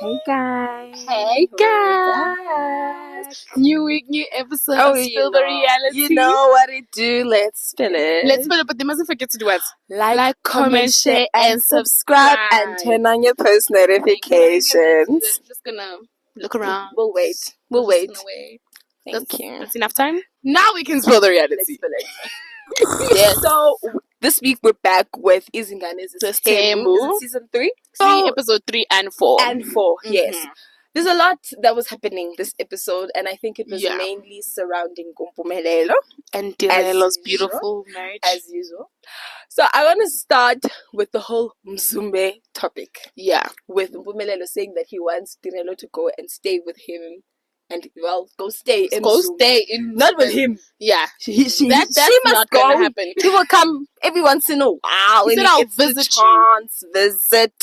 Hey guys. Hey guys. New week, new episode of Spill the Reality. You know what it do. Let's spill it. Let's spill it, but they mustn't forget to do what? Like, comment, share, and subscribe. And turn on your post notifications. Just gonna look around. We'll wait. Wait. Thank you. That's enough time. Now we can spill the reality. Let's spill it. Yes. So this week we're back with IzinganeZes'Thembu. Season 3? Episode 3 and 4. Yes. There's a lot that was happening this episode, and I think it was mainly surrounding Mpumelelo and TIRELO's beautiful marriage. As usual. So I want to start with the whole Mzumbe topic. Yeah. With Mpumelelo saying that he wants TIRELO to go and stay with him. And go stay in Mzumbe. Not with him. Yeah. She must not go. Gonna happen. He will come every once in a while. He said I'll visit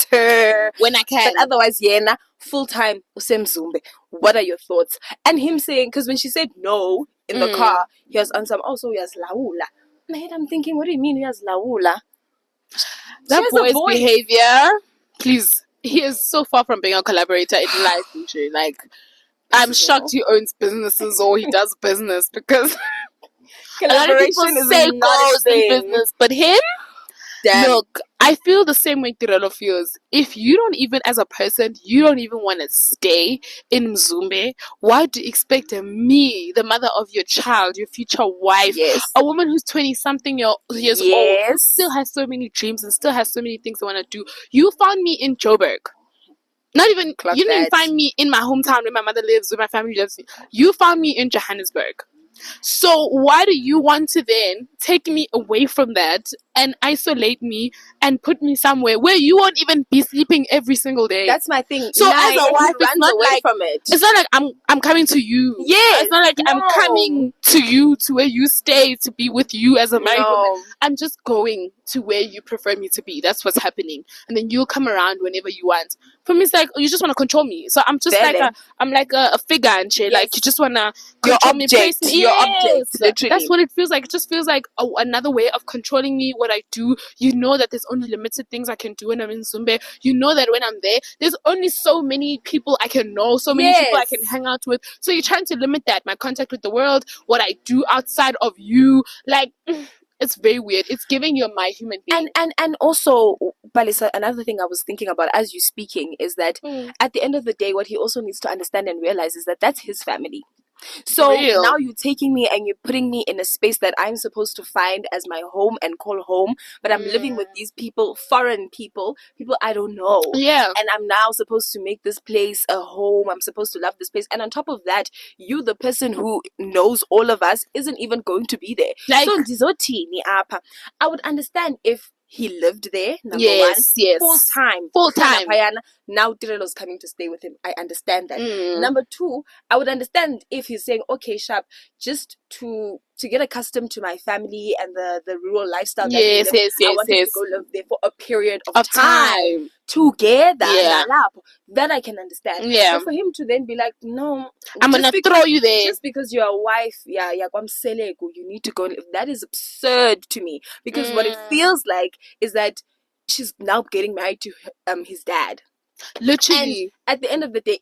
her when I can. But otherwise, Yena, full time, Mzumbe. What are your thoughts? And him saying, because when she said no in the car, he was on some, also he has laula. In my head, I'm thinking, what do you mean he has laula? That boy's behavior, please, he is so far from being a collaborator in life, like, I'm shocked he owns businesses or he does business, because collaboration is not a thing. Business, but him, look, I feel the same way TIRELO feels. If you don't even, as a person, you don't even want to stay in Mzumbe, why do you expect me, the mother of your child, your future wife, a woman who's 20-something years old, still has so many dreams and still has so many things I want to do? You found me in Joburg. Not even, you didn't even find me in my hometown where my mother lives, where my family lives. You found me in Johannesburg. So why do you want to then take me away from that and isolate me and put me somewhere where you won't even be sleeping every single day? That's my thing. So as a wife, it's not like from it. It's not like I'm coming to you. Yeah, it's not like I'm coming to you to where you stay to be with you as a married woman. I'm just going to where you prefer me to be. That's what's happening, and then you'll come around whenever you want. For me, it's like you just want to control me. So I'm just like a figure and shit. Like you just wanna control me, place me. Your object, literally. That's what it feels like. It just feels like another way of controlling me. What I do, you know that there's only limited things I can do when I'm in Mzumbe. You know that when I'm there, there's only so many people I can know, so many people I can hang out with. So you're trying to limit that, my contact with the world, what I do outside of you, like. It's very weird. It's giving you my human being. And also, Balisa, another thing I was thinking about as you speaking is that at the end of the day, what he also needs to understand and realize is that that's his family. So now you're taking me and you're putting me in a space that I'm supposed to find as my home and call home, but I'm living with these people, foreign people I don't know. Yeah. And I'm now supposed to make this place a home. I'm supposed to love this place. And on top of that, you, the person who knows all of us, isn't even going to be there. Like, so I would understand if he lived there, number one. Full time. Now TIRELO's coming to stay with him. I understand that. Number two, I would understand if he's saying, okay, Sharp, just to get accustomed to my family and the rural lifestyle that we live, I want him to go live there for a period of time together. That I can understand. But for him to then be like, no, I'm gonna throw you there just because you're a wife, you need to go and live. That is absurd to me, because what it feels like is that she's now getting married to his dad. Literally. And at the end of the day,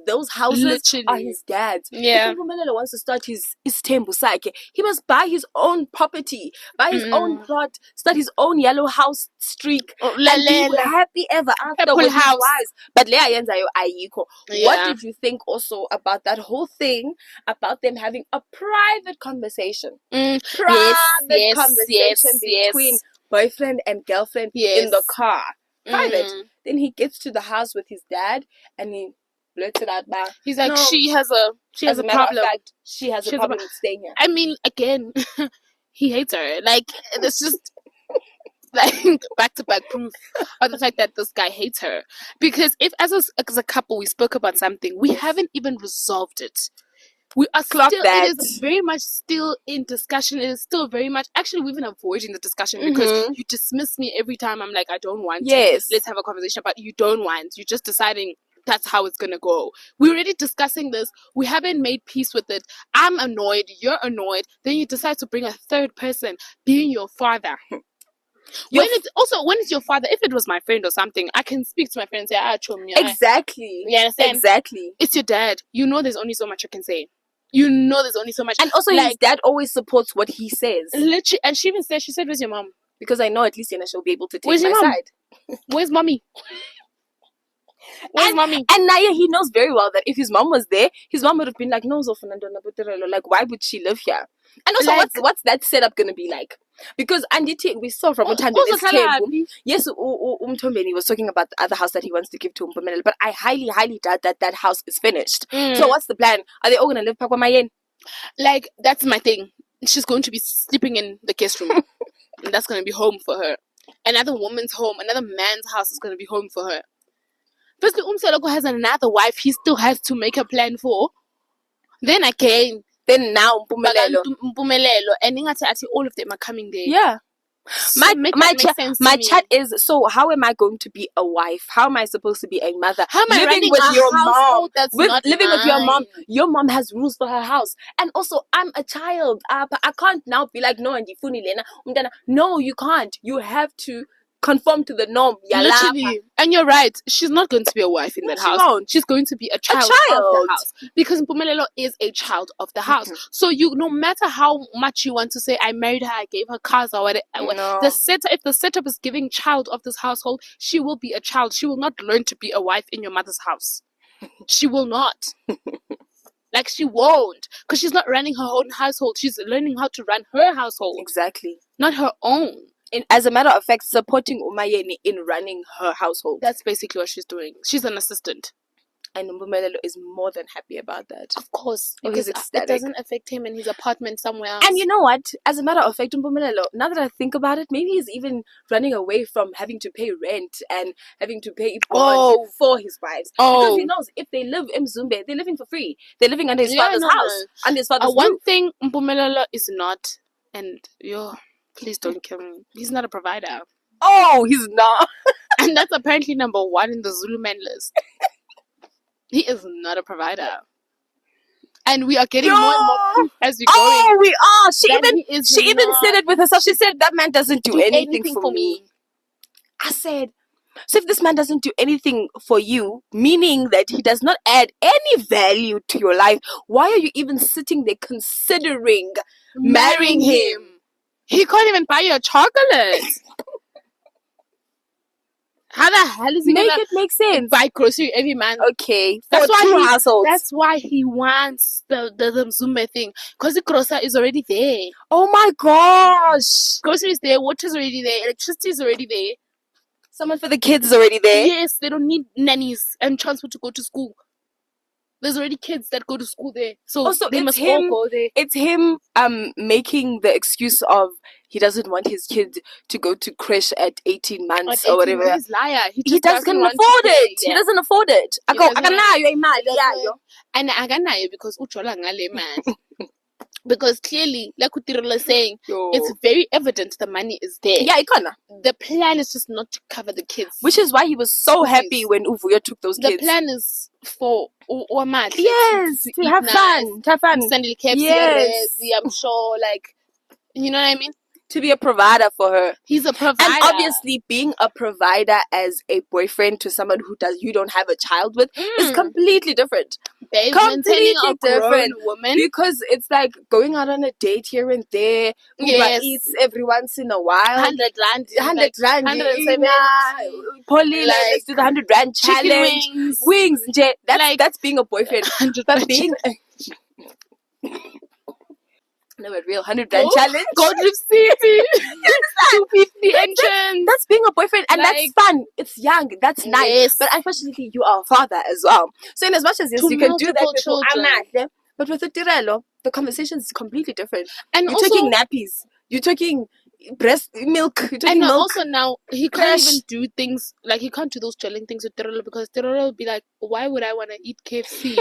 those houses are his dad's. If Mpumelelo wants to start his tembu sake, he must buy his own property, buy his own plot, start his own yellow house streak, and be happy ever after with his wives. But what did you think also about that whole thing, about them having a private conversation? Private conversation between boyfriend and girlfriend in the car. Private. Then he gets to the house with his dad and he blurts it out back. He's like, she has a problem. Fact, she has a problem with staying here. I mean, again, he hates her. Like, it's just like back-to-back proof of the fact that this guy hates her. Because if as a couple we spoke about something, we haven't even resolved it. We are still, it is very much still in discussion. It is still very much, actually, we've been avoiding the discussion because you dismiss me every time I'm like, I don't want to. Let's have a conversation, but you don't want. You're just deciding that's how it's going to go. We're already discussing this. We haven't made peace with it. I'm annoyed. You're annoyed. Then you decide to bring a third person, being your father. When it's your father, if it was my friend or something, I can speak to my friend and say, chum, exactly. You understand? Exactly. It's your dad. You know there's only so much I can say. You know there's only so much. And also his dad always supports what he says. Literally, and she said, where's your mom? Because I know at least she'll be able to take Where's my side. Where's mommy? Where's mommy? And Naya, he knows very well that if his mom was there, his mom would have been like, no, like, why would she live here? And also, like, what's that setup gonna be like? Because Anditi, we saw from Uthandele's yes, Umtombeni was talking about the other house that he wants to give to Umpumelelo, but I highly, highly doubt that house is finished. So what's the plan? Are they all gonna live Pakwamayen? Like, that's my thing. She's going to be sleeping in the guest room. And that's gonna be home for her. Another woman's home, another man's house is gonna be home for her. Firstly, Umseloko has another wife he still has to make a plan for. Then again, now Mpumelelo, and all of them are coming there. Yeah. So my chat is, so how am I going to be a wife? How am I supposed to be a mother? How am I living running with a your mom? That's not living mine. with your mom. Your mom has rules for her house. And also, I'm a child. I can't now be like, no, no, you can't. You have to conform to the norm. Literally. And you're right. She's not going to be a wife in that house. Won't. She's going to be a child of the house. Because Mpumelelo is a child of the house. Mm-hmm. So no matter how much you want to say, I married her, I gave her cars or whatever. No. If the setup is giving child of this household, she will be a child. She will not learn to be a wife in your mother's house. She will not. Like, she won't. Because she's not running her own household. She's learning how to run her household. Exactly. Not her own. As a matter of fact, supporting Umayeni in running her household. That's basically what she's doing. She's an assistant. And Mpumelelo is more than happy about that. Of course. Because it doesn't affect him in his apartment somewhere else. And you know what? As a matter of fact, Mpumelelo, now that I think about it, maybe he's even running away from having to pay rent and having to pay bond for his wives. Because he knows if they live in Zumbe, they're living for free. They're living under his father's house. Under his father's roof. One thing Mpumelelo is not, and please don't kill me. He's not a provider. Oh, he's not. And that's apparently number 1 in the Zulu man list. He is not a provider. And we are getting more and more proof as we go. Oh, we are. She even said it with herself. She said, that man doesn't do anything for me. I said, so if this man doesn't do anything for you, meaning that he does not add any value to your life, why are you even sitting there considering marrying him? He can't even buy you a chocolate. How the hell is he make it make sense? Buy grocery every month. Okay, that's why households. That's why he wants the Zumba thing, because the grocer is already there. Oh my gosh, grocery is there, water is already there, electricity is already there. Someone for the kids is already there. Yes, they don't need nannies and transport to go to school. There's already kids that go to school there, so also, they must all go there. It's him making the excuse of he doesn't want his kid to go to creche at 18 months or whatever. He's liar. He doesn't afford it. Yeah. He doesn't afford it. I go, because uchola ngale man. Because clearly, like TIRELO is saying, it's very evident the money is there. Yeah, the plan is just not to cover the kids. Which is why he was so happy when Uvuyo took those kids. The plan is for Uamat. Yes, to have fun. To have fun. Yes. I'm sure, like, you know what I mean? To be a provider for her. He's a provider. And obviously being a provider as a boyfriend to someone who you don't have a child with is completely different. Completely different woman. Because it's like going out on a date here and there. Uber eats every once in a while. 100 rand. 100 rand. 170. Pauline, let's do the 100 rand challenge. Wings. That's being a boyfriend. But being... No, a real 100 rand challenge. Godriff City. 250 entrance. That's being a boyfriend, and that's fun. It's young. That's nice. Yes. But unfortunately, you are a father as well. So in as much as you can do that with children, but with the TIRELO, the conversation is completely different. And you're talking nappies. You're talking breast milk. You're talking milk. Also now, he can't even do things, like he can't do those chilling things with TIRELO, because TIRELO will be like, why would I want to eat KFC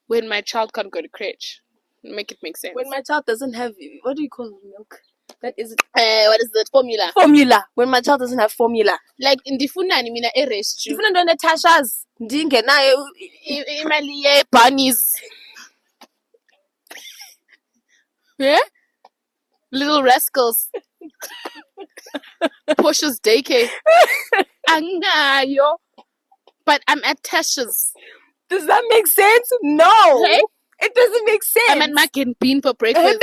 when my child can't go to crèche? Make it make sense. When my child doesn't have, what do you call milk? That is what is that? Formula. When my child doesn't have formula. Like ndifuna mina rescue. Ndifuna ndo Natasha's. Ndingenayo imali ye bunnies. Yeah? Little rascals. Portia's daycare. Angayo. But I'm at Tasha's. Does that make sense? No. Hey? It doesn't make sense. I'm at Mac and Bean for breakfast.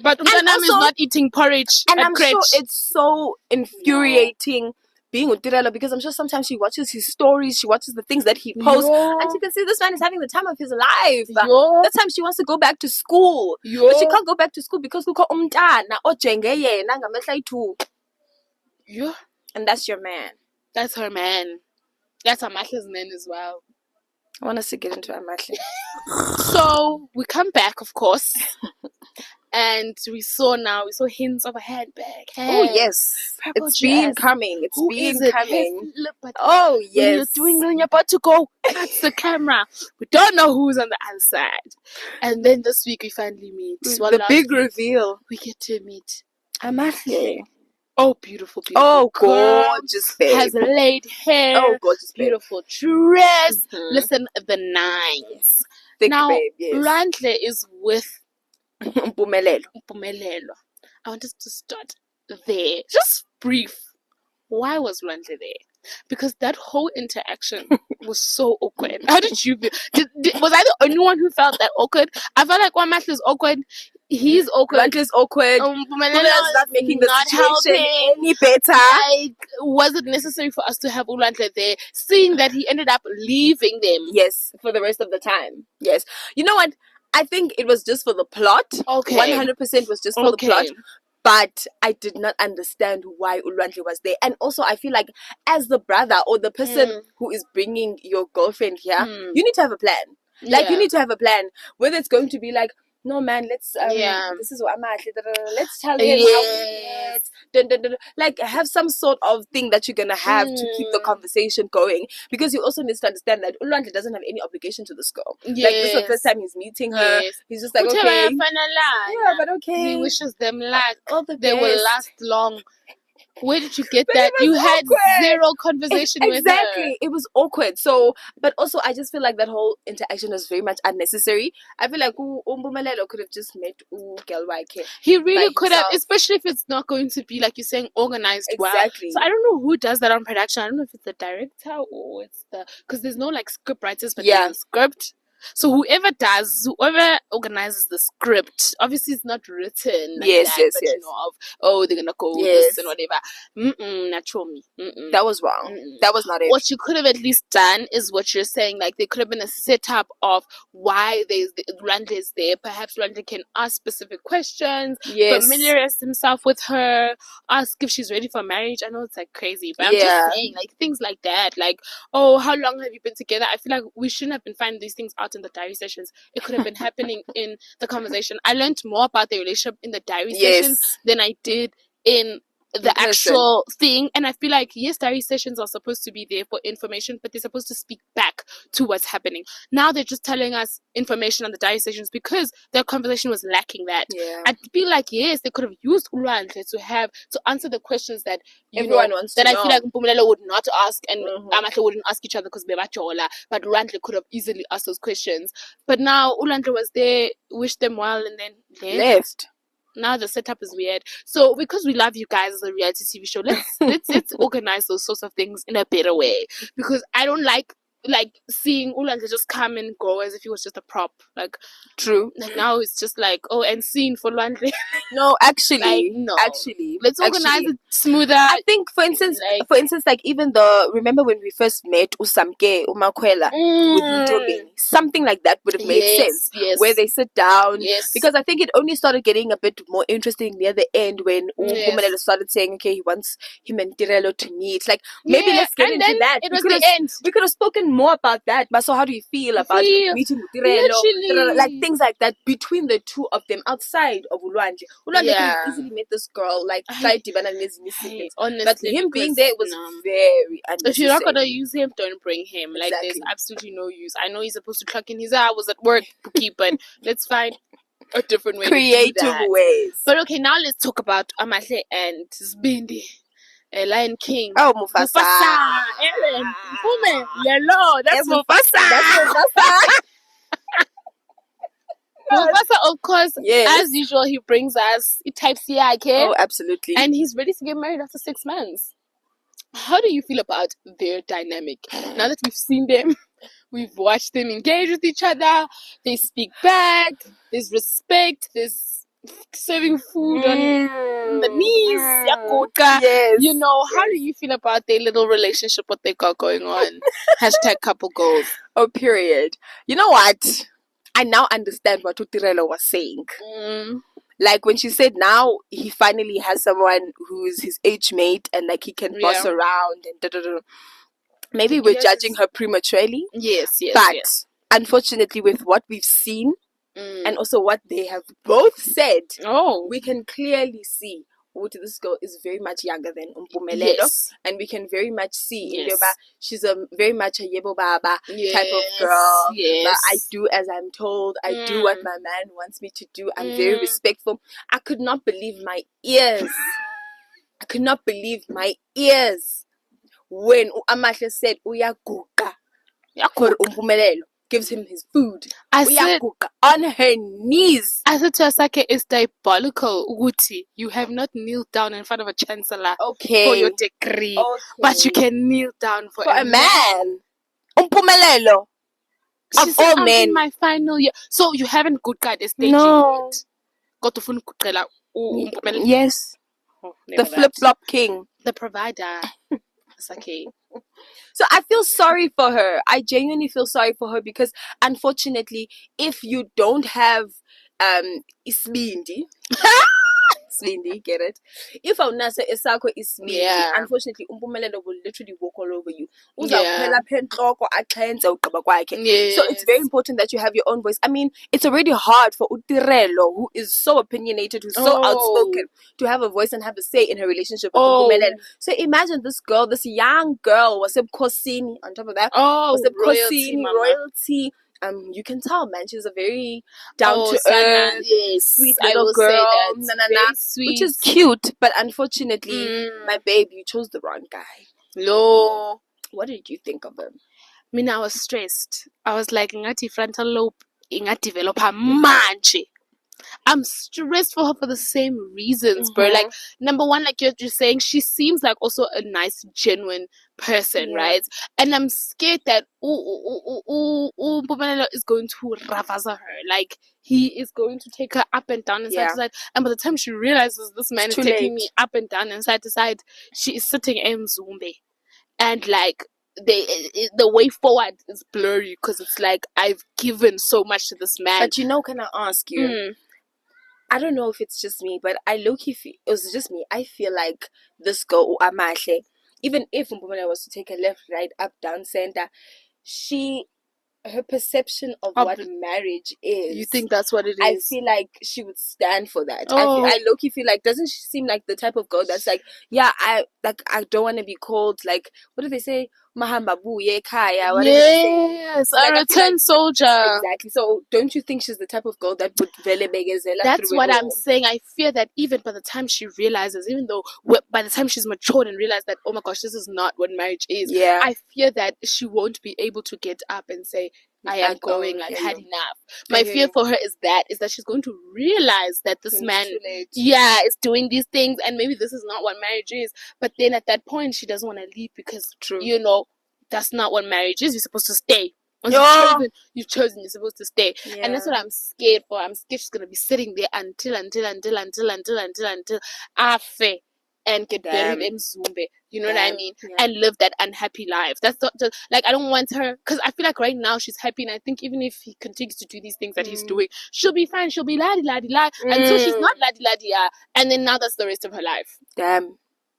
But Untanam is not eating porridge. And I'm sure it's so infuriating being with TIRELO, because I'm sure sometimes she watches his stories, she watches the things that he posts, and she can see this man is having the time of his life. That time she wants to go back to school. But she can't go back to school because kukho umntana ojenge yena ngamehla ayi-2. And that's your man. That's her man. That's Amahla's man as well. I want us to get into Amahla. So we come back, of course. And we saw hints of a handbag. Oh yes, it's been coming. It's been coming. Oh yes, when you're doing it and you're about to go, that's the camera. We don't know who's on the other side. And then this week we finally meet. The big reveal. We get to meet Amahla. Oh, beautiful. Oh, gorgeous babe. Has laid hair. Oh, gorgeous babe. Beautiful dress. Listen, the nines. Thick babe, yes. Rantle is with Mpumelelo. I want us to start there. Just brief. Why was Rantle there? Because that whole interaction was so awkward. How did you feel? Was I the only one who felt that awkward? I felt like Wamatle is awkward. He's awkward. Rantle's awkward. Pumelelo's not making the situation any better. Like, was it necessary for us to have Ulantle there, seeing that he ended up leaving them? Yes, for the rest of the time. Yes. You know what? I think it was just for the plot. Okay. 100% was just for the plot. But I did not understand why Ulantle was there. And also, I feel like as the brother or the person who is bringing your girlfriend here, you need to have a plan. Like, you need to have a plan. Whether it's going to be like, no man, let's this is what I'm at. Let's tell him how we like have some sort of thing that you're gonna have to keep the conversation going, because you also need to understand that Ulantle doesn't have any obligation to this girl. Like, this is the first time he's meeting her. He's just like, okay, yeah, but okay. He wishes them luck. All the best. They will last long. Where did you get that? You had zero conversation with her. Exactly. It was awkward. So, but also I just feel like that whole interaction was very much unnecessary. I feel like Mpumelelo could have just met girl YK. He really could have, especially if it's not going to be, like you're saying, organized well. Exactly. So I don't know who does that on production. I don't know if it's the director or it's because there's no like script writers, but there's a script. So whoever organizes the script, obviously it's not written like yes. You know, of they're gonna go this and whatever. Not for me. That was wrong. That was not it. What you could have at least done is what you're saying. Like, there could have been a setup of why Rantle is there. Perhaps Rantle can ask specific questions, familiarize himself with her, ask if she's ready for marriage. I know it's like crazy, but I'm just saying, like, things like that. Like, oh, how long have you been together? I feel like we shouldn't have been finding these things out in the diary sessions. It could have been happening in the conversation. I learned more about the relationship in the diary sessions than I did in the actual thing. And I feel like, yes, diary sessions are supposed to be there for information, but they're supposed to speak back to what's happening. Now they're just telling us information on the diary sessions because their conversation was lacking that. I feel like, yes, they could have used Ulantle to answer the questions that everyone wants to know. I feel like Mpumelelo would not ask, and Amahle wouldn't ask each other because bebachola, but Ulantle could have easily asked those questions. But now Ulantle was there, wished them well, and then left. Now the setup is weird. So because we love you guys as a reality TV show, let's organize those sorts of things in a better way. Because I don't like seeing Ulantle just come and go as if he was just a prop. Like, true. Like, now it's just like, oh, and scene for Ulantle. No, actually, let's organize it smoother. I think, for instance, like even remember when we first met Usamke Umakwela with Ntobeni, something like that would have made sense. Where they sit down. Because I think it only started getting a bit more interesting near the end when Mpumelelo started saying, okay, he wants him and TIRELO to meet. Like, maybe let's get into that. It was the end. We could have spoken more about that. But so how do you feel about meeting with TIRELO? Like, things like that between the two of them outside of Ulwandle. Ulwandle could easily met this girl, like, honestly, but him being there was very unnecessary. If you're not gonna use him, don't bring him. Like, there's absolutely no use. I know he's supposed to clock in his hours at work, but let's find a different way, creative ways. But okay, now let's talk about Amahle and Zbindi. Lion King. Oh, Mufasa. Ellen. Woman. Lelo. That's Mufasa. That's Mufasa. Of course, as usual, he brings us types here, okay? Oh, absolutely. And he's ready to get married after 6 months. How do you feel about their dynamic? Now that we've seen them, we've watched them engage with each other, they speak back, there's respect, there's serving food on the knees. Yes. You know, how do you feel about their little relationship, what they got going on? Hashtag couple goals. Oh, period. You know what? I now understand what TIRELO was saying. Like when she said now he finally has someone who's his age mate and like he can boss around and da-da-da. Maybe we're judging her prematurely. Yes. But unfortunately, with what we've seen and also what they have both said, we can clearly see this girl is very much younger than Umpumelelo, and we can very much see she's a very much a yebo baba type of girl. But I do as I'm told. I do what my man wants me to do. I'm very respectful. I could not believe my ears. I could not believe my ears when Amahle said uyaguqa for Umpumelelo. Gives him his food. I said on her knees. I said to Asake, it's diabolical, Uguti. You have not kneeled down in front of a chancellor for your degree, but you can kneel down for a man. Umpumelelo. Of all men. In my final year. So you haven't good guy this stage yet. Got to phone Kutrela. Yes. The flip-flop king. The provider. Asake. So I feel sorry for her. I genuinely feel sorry for her because unfortunately, if you don't have Isbindi, get it? If Aunasa Esako Isbindi, unfortunately, Umpumelelo will literally walk all over you. So it's very important that you have your own voice. I mean, it's already hard for TIRELO, who is so opinionated, who's so outspoken, to have a voice and have a say in her relationship with Umpumelelo. So imagine this girl, this young girl, was a Kosini on top of that. Was a royalty. You can tell, man, she's a very down to earth, sweet little girl, sweet. Which is cute. But unfortunately, my babe, you chose the wrong guy. No. What did you think of him? I mean, I was stressed. I was like, ingati frontal lobe, inga developer manje. I'm stressed for her for the same reasons, bro. Like, number one, like you're just saying, she seems like also a nice, genuine person, right? And I'm scared that Mpumelelo is going to ravaza her. Like, he is going to take her up and down and side to side. And by the time she realizes this man is taking me up and down and side to side, she is sitting in Zumbe. And like, the way forward is blurry because it's like I've given so much to this man. But you know, can I ask you? I don't know if it's just me, but I low-key feel it was just me. I feel like this girl Amahle, even if Mpumelelo was to take a left, right, up, down, center, her perception of what marriage is. You think that's what it is? I feel like she would stand for that. I low-key feel like, doesn't she seem like the type of girl that's like, I don't want to be called, like, what do they say? Mahambabu, Kaya. Yes, a return soldier. Exactly. So don't you think she's the type of girl that would vele begezela? That's what I'm saying. I fear that even by the time she realizes, even though by the time she's matured and realized that, oh my gosh, this is not what marriage is. I fear that she won't be able to get up and say, I am going, I've had enough. My fear for her is that she's going to realize that this man, is doing these things and maybe this is not what marriage is. But then at that point, she doesn't want to leave because, you know, that's not what marriage is. You're supposed to stay. Once you've chosen, you're supposed to stay. And that's what I'm scared for. I'm scared she's going to be sitting there until Afe and get buried in Zumbe. You know what I mean? And live that unhappy life. That's not just, like, I don't want her, because I feel like right now she's happy, and I think even if he continues to do these things that he's doing, she'll be fine. She'll be la-di-la-di-la until she's not la-di-la-di-la. And then now that's the rest of her life. Damn.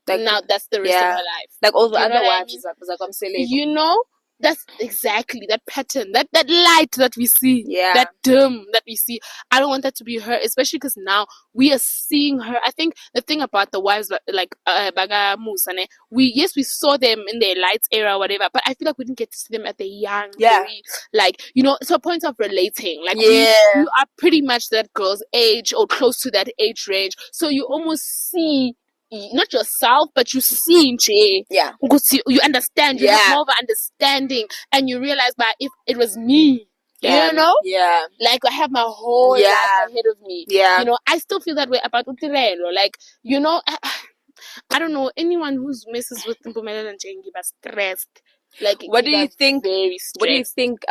Like, now that's the rest of her life. Like all the other wives, I'm saying, you know? That's exactly that pattern, that light that we see, that dim that we see. I don't want that to be her, especially because now we are seeing her. I think the thing about the wives, like Baga Musane, we saw them in their lights era or whatever, but I feel like we didn't get to see them at the young, very, like, you know, to a point of relating. Like, you are pretty much that girl's age or close to that age range, so you almost see not yourself, but you see, because you understand, you have more of an understanding, and you realize, but if it was me, You know? Yeah. Like, I have my whole life ahead of me. Yeah. You know, I still feel that way about TIRELO. Like, you know, I don't know, anyone who messes with Mpumelelo and Jengi but stressed. Like, what do you think? Very stressed. What do you think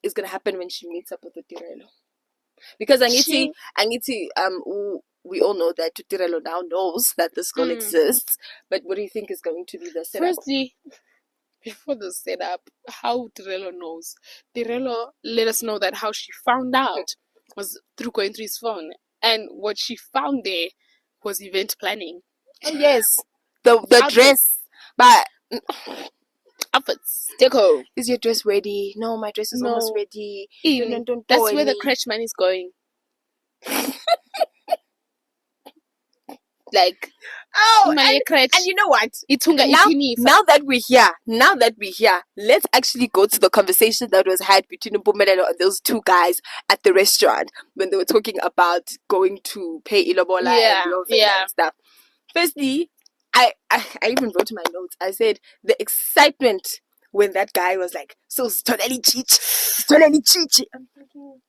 is gonna happen when she meets up with TIRELO? Because we all know that TIRELO now knows that this girl exists. But what do you think is going to be the setup? Firstly, before the setup, how TIRELO knows. TIRELO let us know that how she found out was through going through his phone. And what she found there was event planning. Oh, yes. The dress. But outfits. Deco. Is your dress ready? No, my dress is almost ready. Don't That's where the crash money is going. Like, and you know what? Now that we're here, let's actually go to the conversation that was had between Mpumelelo and those two guys at the restaurant when they were talking about going to pay Ilobola and stuff. Firstly, I even wrote in my notes, I said the excitement when that guy was like, so totally chichi. I'm thinking,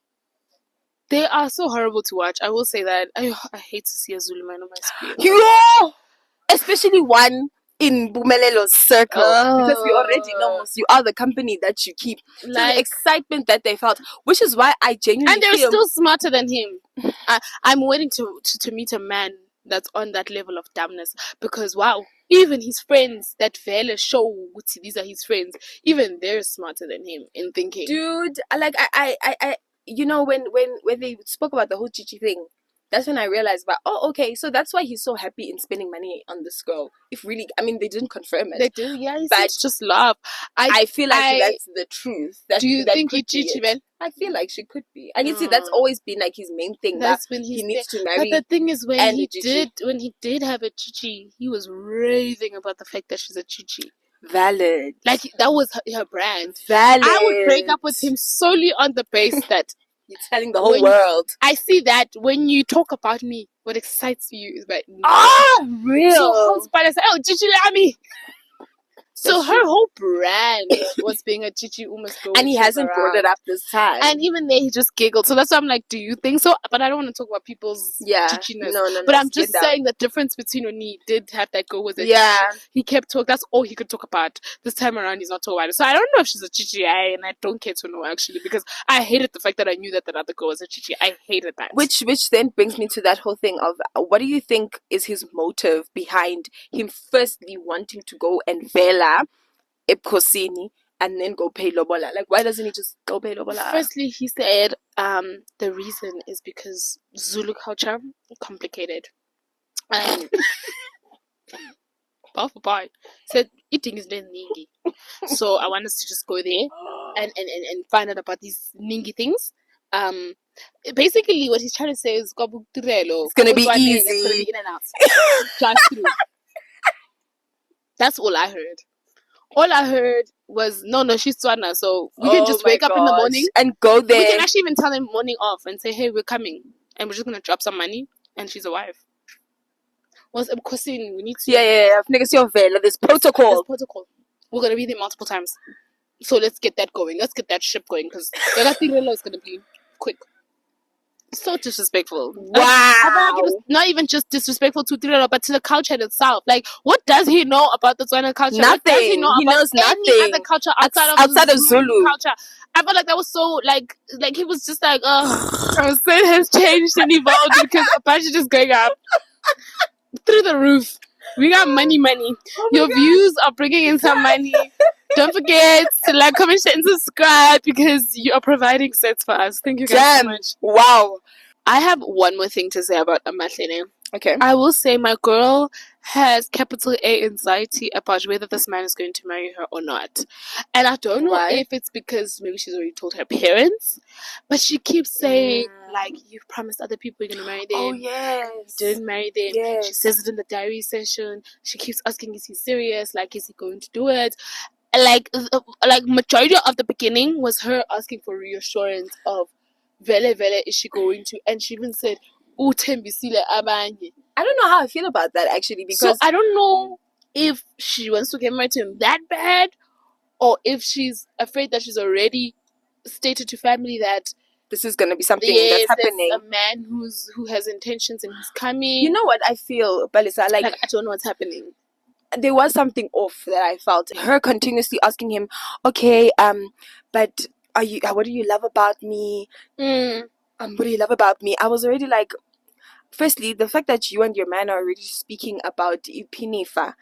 they are so horrible to watch. I will say that. I hate to see a Zulu man on my screen. Especially one in Mpumelelo's circle. Because we already know you are the company that you keep. So the excitement that they felt, which is why I genuinely and they're still smarter than him. I'm waiting to meet a man that's on that level of dumbness, because wow, even his friends that Vele show these are his friends, even they're smarter than him in thinking. Dude, like I you know, when they spoke about the whole Chichi thing, that's when I realized, but okay, so that's why he's so happy in spending money on this girl. If really, I mean, they didn't confirm it. They do, yeah. It's just love. I feel like that's the truth. Do you think he Chichi, man? I feel like she could be. And you see, that's always been like his main thing. That's when he needs to marry. But the thing is, when he did have a Chichi, he was raving about the fact that she's a Chichi. Valid. Like, that was her brand. Valid. I would break up with him solely on the base that you're telling the whole world. I see that when you talk about me, what excites you is about me. Oh, real. So how Spider said, oh, Chichi Lami. So her whole brand was being a Chichi almost girl. And he hasn't brought it up this time. And even there, he just giggled. So that's why I'm like, do you think so? But I don't want to talk about people's Chichiness. No. But I'm just saying the difference between when he did have that girl was that he kept talking. That's all he could talk about. This time around, he's not talking about it. So I don't know if she's a Chichi, and I don't care to know, actually, because I hated the fact that I knew that other girl was a Chichi. I hated that. Which then brings me to that whole thing of, what do you think is his motive behind him firstly wanting to go and vela Ep3&4 and then go pay Lobola? Like, why doesn't he just go pay Lobola? Firstly, he said the reason is because Zulu culture complicated. Bye. Said eating is very ningi. So I want us to just go there and find out about these ningi things. Basically what he's trying to say is it's gonna be easy. It's gonna be in and out. Drive through. That's all I heard. All I heard was, no, she's Tswana, so we can just wake up in the morning and go there. We can actually even tell them morning off and say, hey, we're coming, and we're just gonna drop some money, and she's a wife. Once we need to. Yeah. There's protocol. We're gonna be there multiple times, so let's get that going. Let's get that ship going, because TIRELO is gonna be quick. So disrespectful. Wow. I feel like it was not even just disrespectful to TIRELO, but to the culture itself. Like, what does he know about the Tswana culture? Nothing. What does he know about knows any nothing. other culture outside of Zulu culture? I felt like that was so, like he was just like, our sin has changed and evolved because Apache just going up through the roof. We got money. Your views are bringing in some money. Don't forget to like, comment, share, and subscribe, because you are providing sets for us. Thank you guys so much. Wow. I have one more thing to say about Amahlene. Okay. I will say my girl has capital A anxiety about whether this man is going to marry her or not. And I don't know if it's because maybe she's already told her parents, but she keeps saying, like, you've promised other people you're going to marry them. Oh, yes. You didn't marry them. Yes. She says it in the diary session. She keeps asking, is he serious? Like, is he going to do it? Like majority of the beginning was her asking for reassurance of vele is she going to, and she even said, uthembisile abanye. I don't know how I feel about that, actually, because I don't know if she wants to get married to him that bad, or if she's afraid that she's already stated to family that this is going to be something that's happening. There's a man who has intentions and he's coming. You know what I feel, Balisa? Like I don't know what's happening. There was something off that I felt. Her continuously asking him, okay, but what do you love about me? What do you love about me? I was already like, firstly, the fact that you and your man are already speaking about Ipinifa,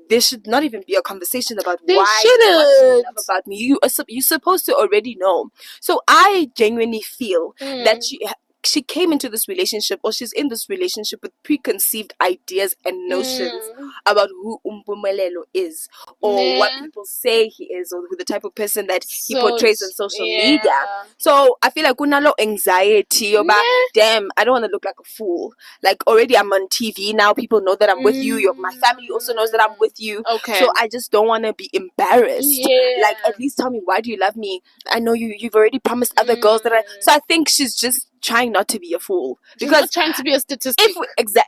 there should not even be a conversation about what you love about me. You're supposed to already know. So I genuinely feel that she came into this relationship, or she's in this relationship, with preconceived ideas and notions about who Umpumelelo is, or what people say he is, or who the type of person that he portrays on social media. So I feel like unalo anxiety about, damn, I don't want to look like a fool. Like, already I'm on TV now, people know that I'm with you. My family also knows that I'm with you. So I just don't want to be embarrassed. Like, at least tell me, why do you love me? I know you've already promised other girls that so I think she's just trying not to be a fool, because she's not trying to be a statistic. Exactly.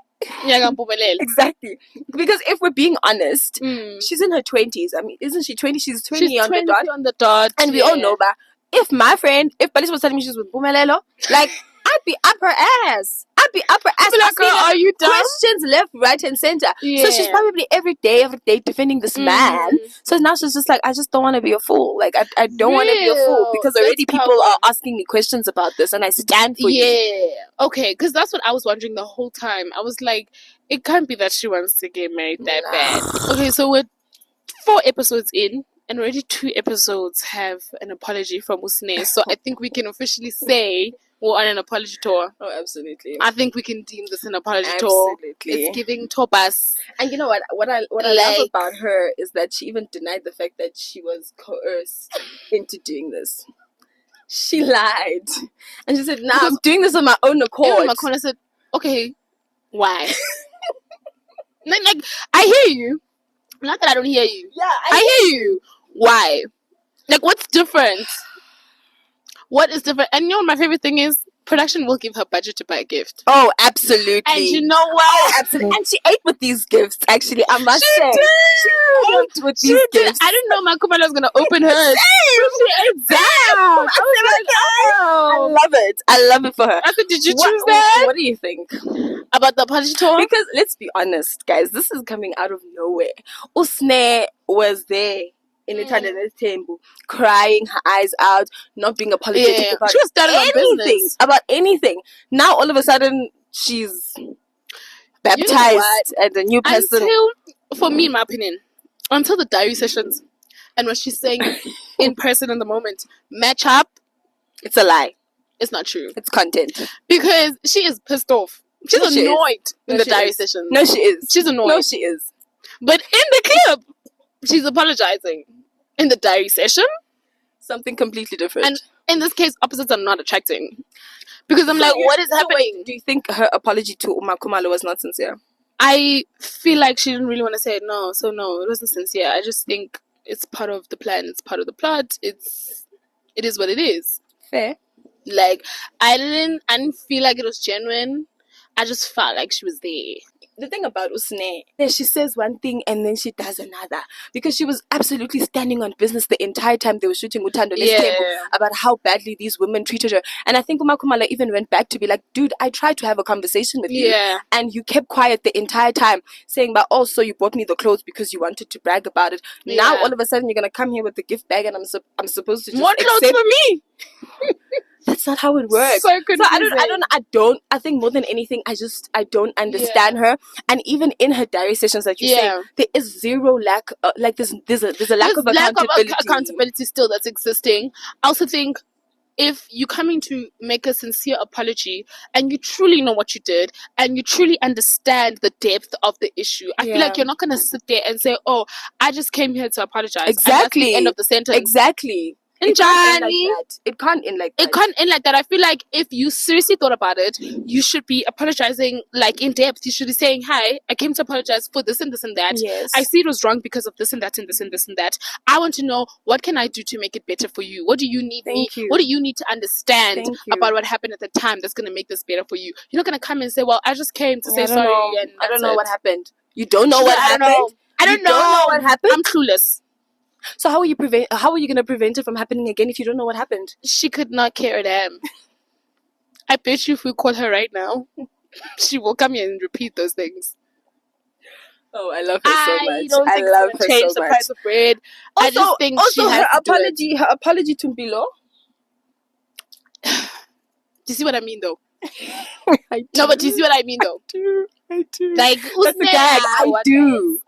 Because if we're being honest, she's in her 20s. I mean, isn't she 20? She's 20, she's on 20 the dot. On the dot. And we all know that. If Palis was telling me she's with Bumelelo, like, I'd be up her ass. Like, girl, are you dumb? Questions left, right, and center. So she's probably every day defending this man. So now she's just like, I just don't want to be a fool. Like, I don't want to be a fool, because already people are asking me questions about this, and I stand for you. Yeah. Okay, because that's what I was wondering the whole time. I was like, it can't be that she wants to get married that bad. Okay, so we're 4 episodes in, and already 2 episodes have an apology from Usne. So I think we can officially say we're on an apology tour. Oh, absolutely. I think we can deem this an apology tour. It's giving Topas. And you know what I love about her is that she even denied the fact that she was coerced into doing this. She lied. And she said, nah, I'm doing this on my own accord. I said, okay, why? like, I hear you. Not that I don't hear you. Yeah, I hear you. Why? Like, what's different? What is different? And you know what my favorite thing is? Production will give her budget to buy a gift. Oh, absolutely. And you know what? Oh, absolutely. And she ate with these gifts, actually, I must say. She ate with these gifts. I didn't know my Kumala was going to open hers. She ate down. I love it. I love it for her. I said, did you choose that? What do you think about the apology tour? Because let's be honest, guys, this is coming out of nowhere. Usne was there in IzinganeZes'Thembu, crying her eyes out, not being apologetic about she was anything. About anything. Now all of a sudden she's baptized as a new person. For me, in my opinion, until the diary sessions and what she's saying in person in the moment match up, it's a lie. It's not true. It's content. Because she is pissed off. She's annoyed in the diary sessions. No, she is. She's annoyed. No, she is. But in the clip, she's apologizing. In the diary session, something completely different. And in this case, opposites are not attracting. Because I'm like, what is happening? Do you think her apology to Uma Khumalo was not sincere? I feel like she didn't really want to say it. No, it wasn't sincere. I just think it's part of the plan. It's part of the plot. It is what it is. Fair. Like, I didn't feel like it was genuine. I just felt like she was there. The thing about Usne, she says one thing and then she does another, because she was absolutely standing on business the entire time they were shooting Utando about how badly these women treated her. And I think Uma Khumalo even went back to be like, dude, I tried to have a conversation with you and you kept quiet the entire time, saying, but also you bought me the clothes because you wanted to brag about it. Now all of a sudden you're gonna come here with the gift bag and I'm supposed to just more clothes for me. That's not how it works. So I think more than anything, I don't understand her. And even in her diary sessions, like you say, there is zero lack, there's a lack of accountability still that's existing. I also think if you're coming to make a sincere apology and you truly know what you did and you truly understand the depth of the issue, I feel like you're not going to sit there and say, oh, I just came here to apologize. Exactly. And that's the end of the sentence. Exactly. It can't end like that. It can't end like that. It can't end like that. I feel like if you seriously thought about it, you should be apologizing like in depth. You should be saying, hi, I came to apologize for this and this and that. Yes. I see it was wrong because of this and that and this and this and that. I want to know, what can I do to make it better for you? What do you need What do you need to understand about what happened at the time that's going to make this better for you? You're not going to come and say, well, I just came to say sorry. And I don't know what happened. You don't know what happened? I don't know what happened? I'm clueless. So how are you going to prevent it from happening again if you don't know what happened? She could not care a damn. I bet you if we call her right now, she will come here and repeat those things. Oh, I love her so much. I don't think it's gonna change the price of bread. Also, I just think she has her to apology. do it. Her apology to Mpilo. Do you see what I mean, though? I do. No, but do you see what I mean, though? I do. Like, that's the gag. I do.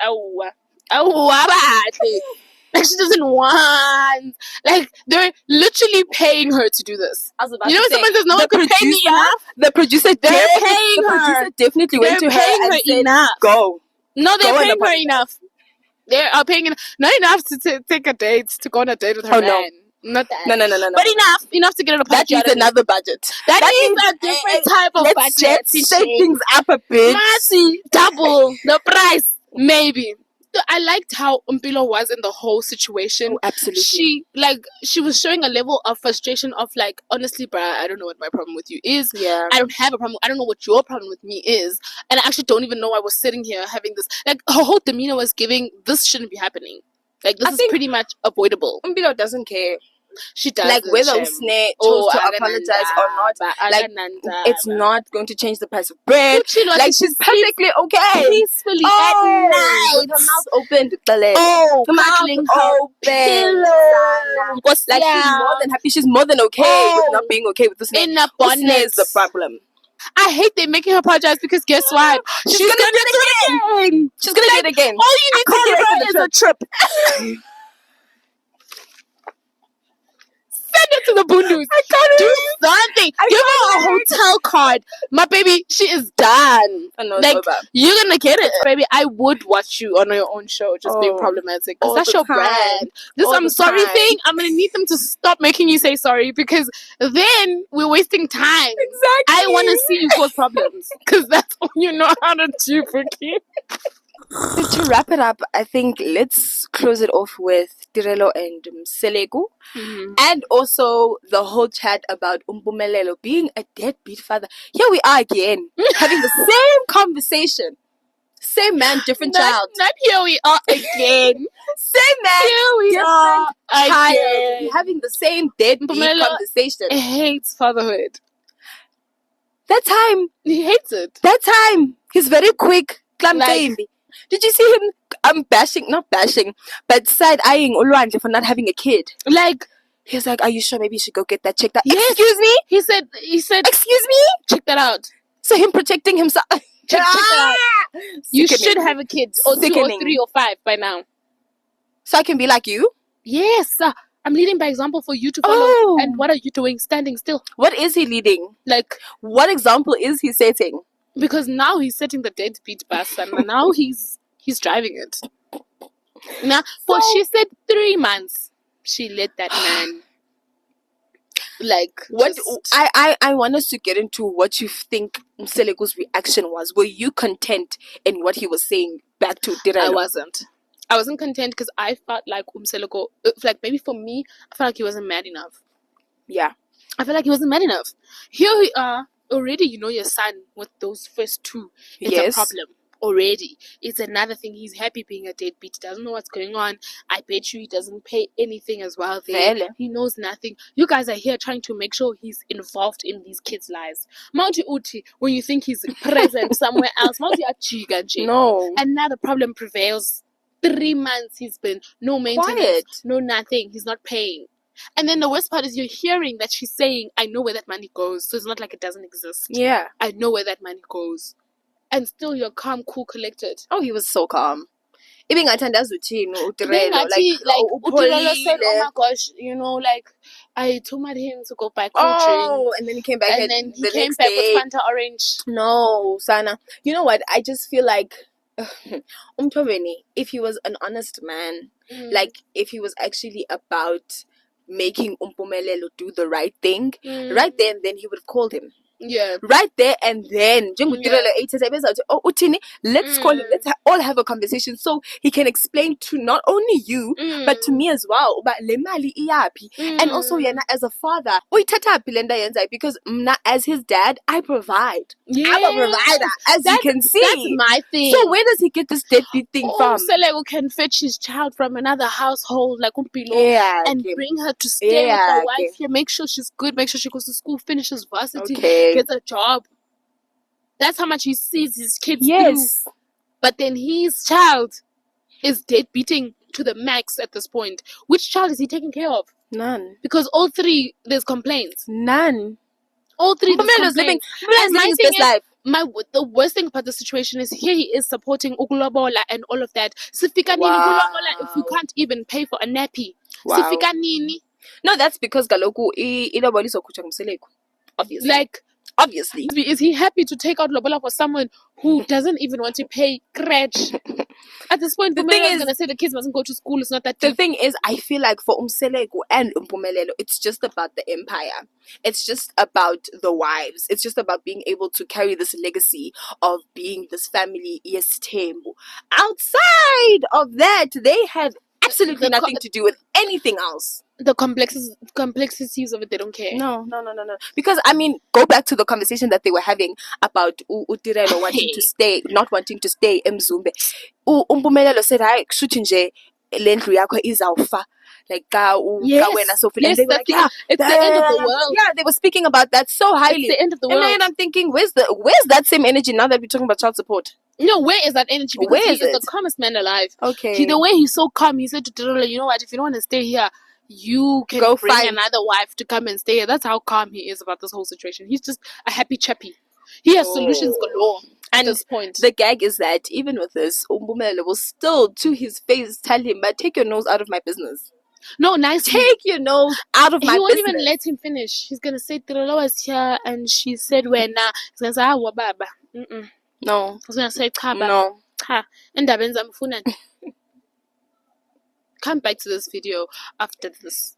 Like, she doesn't want. Like, they're literally paying her to do this. I was about you know, to when say, someone says, "No one could pay me enough." The producer, they're paying her. Producer definitely went to her and said, enough. "Go." No, they're paying her enough. They are paying not enough to take a date, to go on a date with her man. No. Not that. No. But enough to get an apology. That is another budget. That is a different type of budget. Let's set things up a bit. Mercy, double the price, maybe. So I liked how Mpilo was in the whole situation. Oh, absolutely. She was showing a level of frustration of like, honestly, bruh, I don't know what my problem with you is. Yeah. I don't have a problem. I don't know what your problem with me is. And I actually don't even know I was sitting here having this. Like, her whole demeanor was giving, this shouldn't be happening. Like, this is pretty much avoidable. Mpilo doesn't care. She does. Like, whether Usne chose to apologize or not, like, it's not going to change the price of bread. Like, she's perfectly okay. Peacefully at night. With her mouth opened. Cuddling her pillow. Like, she's more than happy. She's more than okay with not being okay with Usne. Usne is the problem. I hate they making her apologize because guess what? She's gonna do it again. She's gonna do it again. All you need to give her is a trip. Send it to the Bundus. I can't do something. Give her a hotel card. My baby, she is done. Like, you're gonna get it, baby. I would watch you on your own show, just being problematic, because that's your brand. This I'm sorry thing, I'm gonna need them to stop making you say sorry, because then we're wasting time. Exactly. I want to see you cause problems, because that's all you know how to do, freaking. To wrap it up, I think let's close it off with TIRELO and Mseleku. And also the whole chat about Umpumelelo being a deadbeat father. Here we are again, having the same conversation. Same man, different child. Not here we are again. Same man, here we are again. We're having the same deadbeat conversation. He hates fatherhood. That time. He hates it. That time. He's very quick. Did you see him not bashing, but side-eyeing Olwandle for not having a kid? Like, he was like, are you sure maybe you should go get that checked out? Yes. Excuse me? He said, excuse me? Check that out. So him protecting himself. Check that out. You should have a kid. Or 2 or 3 or 5 by now. So I can be like you? Yes. I'm leading by example for you to follow. Oh. And what are you doing standing still? What is he leading? Like, what example is he setting? Because now he's setting the deadbeat bus, and now he's driving it. Now, she said 3 months. She let that man. Like, what? I want us to get into what you think Mseleku's reaction was. Were you content in what he was saying back to TIRELO? I wasn't content because I felt like Mseleku, like maybe for me, I felt like he wasn't mad enough. Yeah, I felt like he wasn't mad enough. Here we are. Already, you know your son with those first 2. It's a problem. Already. It's another thing. He's happy being a deadbeat. He doesn't know what's going on. I bet you he doesn't pay anything as well there. Really? He knows nothing. You guys are here trying to make sure he's involved in these kids' lives. Mounty Uti, when you think he's present somewhere else, Mounty Achiganje. No. And now the problem prevails. 3 months he's been no maintenance, no nothing. He's not paying. And then the worst part is you're hearing that she's saying, I know where that money goes. So it's not like it doesn't exist. Yeah. I know where that money goes. And still you're calm, cool, collected. Oh, he was so calm. Even uThanda uThini uTIRELO uTIRELO said, oh my gosh, you know, like I told him to go buy cool drink. And then he came back and then he came back with Fanta orange. No, Sana. You know what? I just feel like if he was an honest man, like if he was actually about making Umpumelelo do the right thing, right then he would have called him. Yeah. Right there and then. Oh, Utini, let's call him. Let's all have a conversation so he can explain to not only you, but to me as well. But le mali iyapi. And also, yena as a father, because as his dad, I provide. Yes. I'm a provider, as you can see. That's my thing. So where does he get this deadbeat thing from? Selego can fetch his child from another household, like and bring her to stay with her wife here. Make sure she's good. Make sure she goes to school, finishes varsity, gets a job. That's how much he sees his kids do. But then his child is deadbeating to the max at this point. Which child is he taking care of? None. Because all three, there's complaints. None. All three, there's complaints. And my thing is, the worst thing about the situation is here he is supporting ukulobola and all of that. Sifika nini ukulobola if you can't even pay for a nappy? Sifika nini? No, that's because galoku ilobola izokhutshwa ngumseleko. Obviously. Obviously. Is he happy to take out lobola for someone who doesn't even want to pay crèche? At this point, the thing is going to say the kids mustn't go to school. It's not that deep. The thing is, I feel like for Umseleko and Umpumelelo, it's just about the empire. It's just about the wives. It's just about being able to carry this legacy of being this family, IzinganeZes'Thembu. Outside of that, they have absolutely nothing to do with anything else. The complexities of it, they don't care. No. Because, I mean, go back to the conversation that they were having about TIRELO wanting to stay, not wanting to stay in Mzumbe. Umpumelelo said, "Hayi, kushuthi nje le ndlu yakho izawufa." Like, yes, and they were like, it's the end of the world. Yeah, they were speaking about that so highly. It's the end of the world. And then I'm thinking, where's that same energy now that we're talking about child support? No, where is that energy? Because he is the calmest man alive. Okay. The way he's so calm, he said to TIRELO, you know what, if you don't want to stay here, you can go bring another wife to come and stay here. That's how calm he is about this whole situation. He's just a happy chappy. He has solutions galore at this point. The gag is that even with this, Umpumelelo will still, to his face, tell him, but take your nose out of my business. No, nice. Take your nose out of my business. He won't even let him finish. He's going to say, TIRELO was here and she said, we're now. He's going to say, wababa. No. He's going to say, Kaba. No. And come back to this video after this.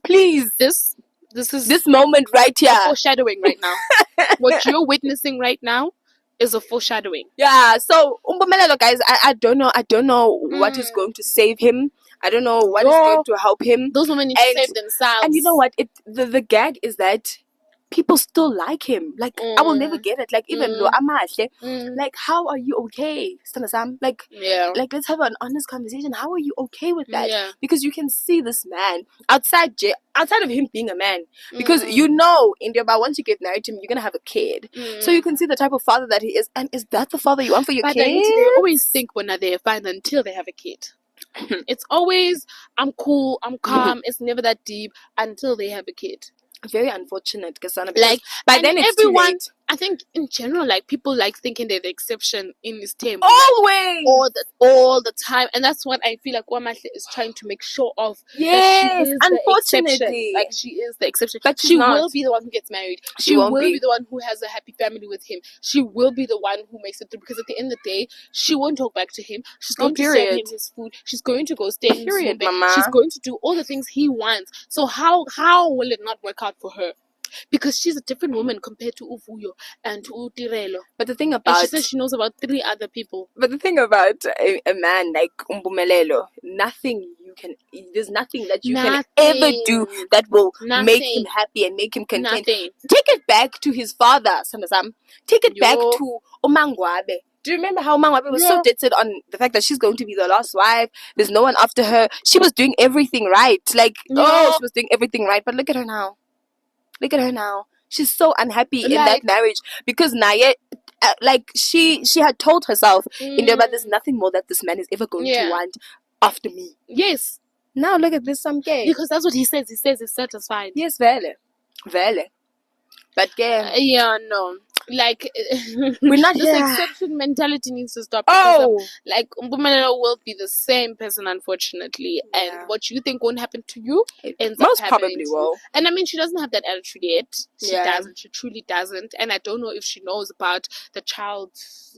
Please. This is this moment right here. Foreshadowing right now. What you're witnessing right now is a foreshadowing. Yeah. So Umpumelelo, guys, I don't know what is going to save him. I don't know what is going to help him. Those women need to save themselves. And you know what? The gag is that people still like him. Like, I will never get it. Like, even though amahle, like, how are you okay? Like, like, let's have an honest conversation. How are you okay with that? Yeah. Because you can see this man outside of him being a man. Because you know, India, once you get married to him, you're gonna have a kid. So you can see the type of father that he is. And is that the father you want for your kid? They always think when they're fine until they have a kid. It's always, I'm cool, I'm calm. It's never that deep until they have a kid. Very unfortunate, Kasana. Like, by then it's too late. I think in general, like, people like thinking they're the exception in this team. Always! All the time. And that's what I feel like Wamahle is trying to make sure of. Yes, unfortunately. Like, she is the exception. But she will be the one who gets married. She will be the one who has a happy family with him. She will be the one who makes it through. Because at the end of the day, she won't talk back to him. She's going to serve him his food. She's going to go stay in his bed. She's going to do all the things he wants. So how will it not work out for her? Because she's a different woman compared to Uvuyo and to TIRELO. But the thing about... And she says she knows about 3 other people. But the thing about a man like Umpumelelo, there's nothing that you can ever do that will make him happy and make him content. Take it back to his father, Sam. Take it back to Omangwabe. Do you remember how Mangwabe was so dead set on the fact that she's going to be the last wife? There's no one after her. She was doing everything right. Like, she was doing everything right. But look at her now. Look at her now. She's so unhappy in that marriage because Naye, like, she had told herself, but there's nothing more that this man is ever going to want after me. Yes. Now look at this, some gay. Because that's what he says. He says he's satisfied. Yes, vele. But yeah, no. Like, we're not this exception mentality needs to stop. Like, Umpumelelo will be the same person, unfortunately, and what you think won't happen to you ends most up probably will. And I mean, she doesn't have that attitude yet. She doesn't. She truly doesn't. And I don't know if she knows about the child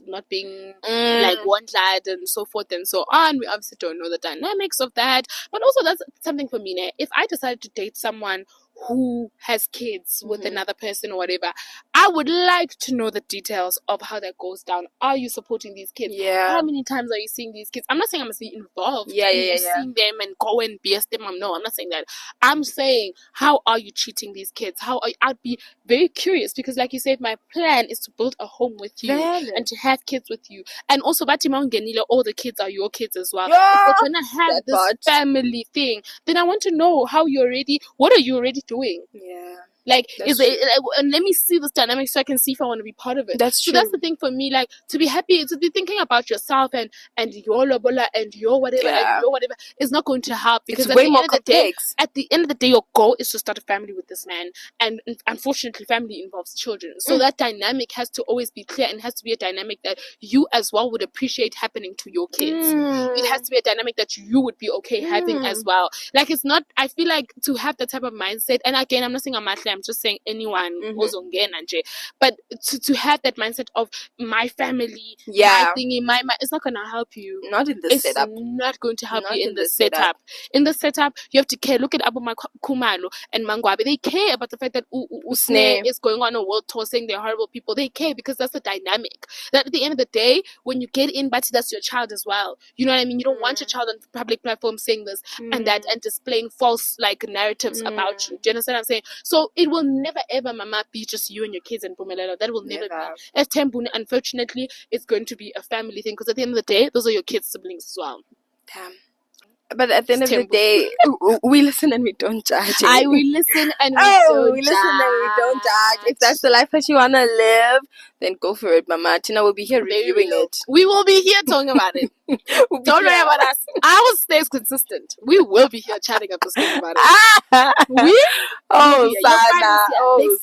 not being like one lad and so forth and so on. We obviously don't know the dynamics of that. But also, that's something for me. If I decided to date someone who has kids with another person or whatever, I would like to know the details of how that goes down. Are you supporting these kids? How many times are you seeing these kids? I'm not saying I'm going to be involved in seeing them and go and BS them. No, I'm not saying that. I'm saying, how are you treating these kids? I'd be very curious, because like you said, my plan is to build a home with you and to have kids with you. And also, all the kids are your kids as well. If we're gonna have this family thing, then I want to know what are you already doing? Like, and let me see this dynamic so I can see if I want to be part of it. That's true. So that's the thing for me, like, to be happy, to be thinking about yourself and your lobola and your whatever and your whatever is not going to help, because it's way more complex. At the end of the day, your goal is to start a family with this man, and unfortunately, family involves children. So that dynamic has to always be clear, and has to be a dynamic that you as well would appreciate happening to your kids. It has to be a dynamic that you would be okay having as well. Like, it's not, I feel like, to have that type of mindset, and again, I'm not saying I'm just saying anyone but to have that mindset of my family, my thingy, my it's not gonna help you. Not in the setup. It's not going to help you in the setup. In the setup, you have to care. Look at Abu Kumalo and Mangwabi. They care about the fact that Usne is going on a world tour saying they're horrible people. They care because that's the dynamic. That at the end of the day, when you get in, but that's your child as well. You know what I mean? You don't want your child on public platforms saying this and that and displaying false narratives about you. Do you understand what I'm saying? So it will never ever, mama, be just you and your kids and Pumelelo. That will never be. As Tembune, unfortunately, it's going to be a family thing, because at the end of the day, those are your kids' siblings as well. Damn. But at the end of the day, we listen and we don't judge. We listen and we don't judge. If that's the life that you want to live, then go for it, Mama. Tina will be here reviewing it. We will be here talking about it. Don't worry about us. Our stay is consistent. We will be here chatting up talking about it.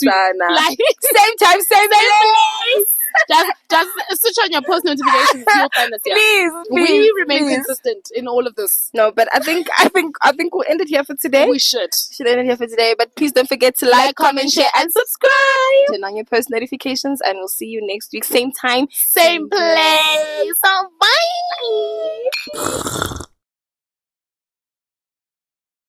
Sana. Like, same time, same place. Just switch on your post notifications. You'll find us here. Please, we remain consistent in all of this. No, but I think we'll end it here for today. We should end it here for today. But please don't forget to like, comment, share, and subscribe. Turn on your post notifications, and we'll see you next week, same time, same place. So bye.